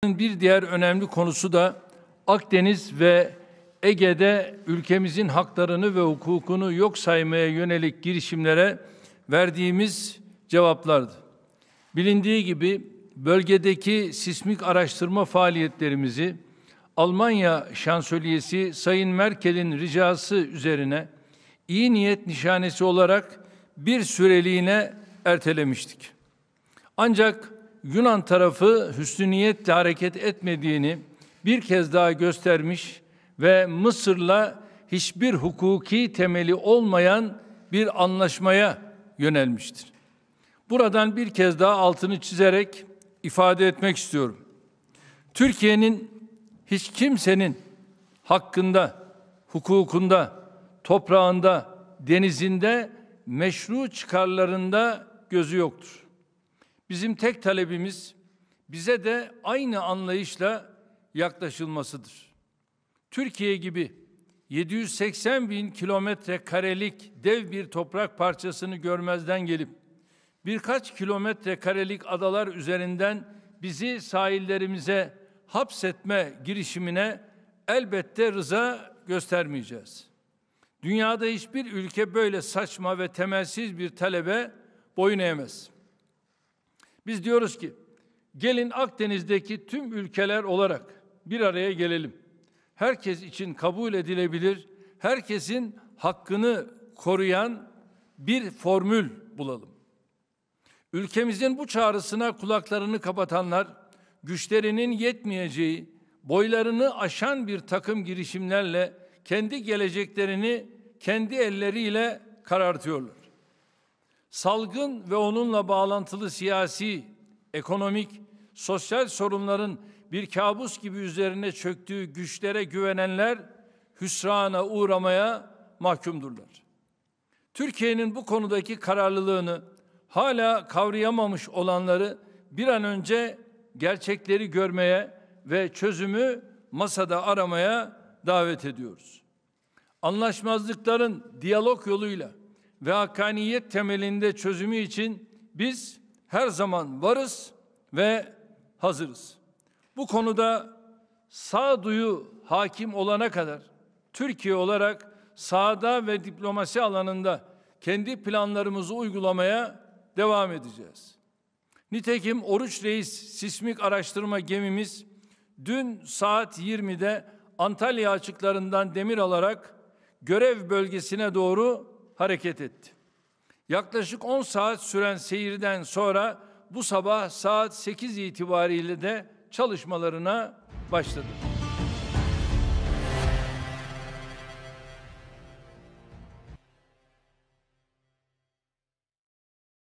Bir diğer önemli konusu da Akdeniz ve Ege'de ülkemizin haklarını ve hukukunu yok saymaya yönelik girişimlere verdiğimiz cevaplardı. Bilindiği gibi bölgedeki sismik araştırma faaliyetlerimizi Almanya Şansölyesi Sayın Merkel'in ricası üzerine iyi niyet nişanesi olarak bir süreliğine ertelemiştik. Ancak Yunan tarafı hüsnü niyetle hareket etmediğini bir kez daha göstermiş ve Mısır'la hiçbir hukuki temeli olmayan bir anlaşmaya yönelmiştir. Buradan bir kez daha altını çizerek ifade etmek istiyorum. Türkiye'nin hiç kimsenin hakkında, hukukunda, toprağında, denizinde, meşru çıkarlarında gözü yoktur. Bizim tek talebimiz bize de aynı anlayışla yaklaşılmasıdır. Türkiye gibi 780 bin kilometre karelik dev bir toprak parçasını görmezden gelip birkaç kilometre karelik adalar üzerinden bizi sahillerimize hapsetme girişimine elbette rıza göstermeyeceğiz. Dünyada hiçbir ülke böyle saçma ve temelsiz bir talebe boyun eğmez. Biz diyoruz ki, gelin Akdeniz'deki tüm ülkeler olarak bir araya gelelim. Herkes için kabul edilebilir, herkesin hakkını koruyan bir formül bulalım. Ülkemizin bu çağrısına kulaklarını kapatanlar, güçlerinin yetmeyeceği, boylarını aşan bir takım girişimlerle kendi geleceklerini kendi elleriyle karartıyorlar. Salgın ve onunla bağlantılı siyasi, ekonomik, sosyal sorunların bir kabus gibi üzerine çöktüğü güçlere güvenenler hüsrana uğramaya mahkumdurlar. Türkiye'nin bu konudaki kararlılığını hala kavrayamamış olanları bir an önce gerçekleri görmeye ve çözümü masada aramaya davet ediyoruz. Anlaşmazlıkların diyalog yoluyla ve hakkaniyet temelinde çözümü için biz her zaman varız ve hazırız. Bu konuda sağduyu hakim olana kadar Türkiye olarak sahada ve diplomasi alanında kendi planlarımızı uygulamaya devam edeceğiz. Nitekim Oruç Reis sismik araştırma gemimiz dün saat 20'de Antalya açıklarından demir alarak görev bölgesine doğru hareket etti. Yaklaşık 10 saat süren seyirden sonra bu sabah saat 8 itibariyle de çalışmalarına başladı.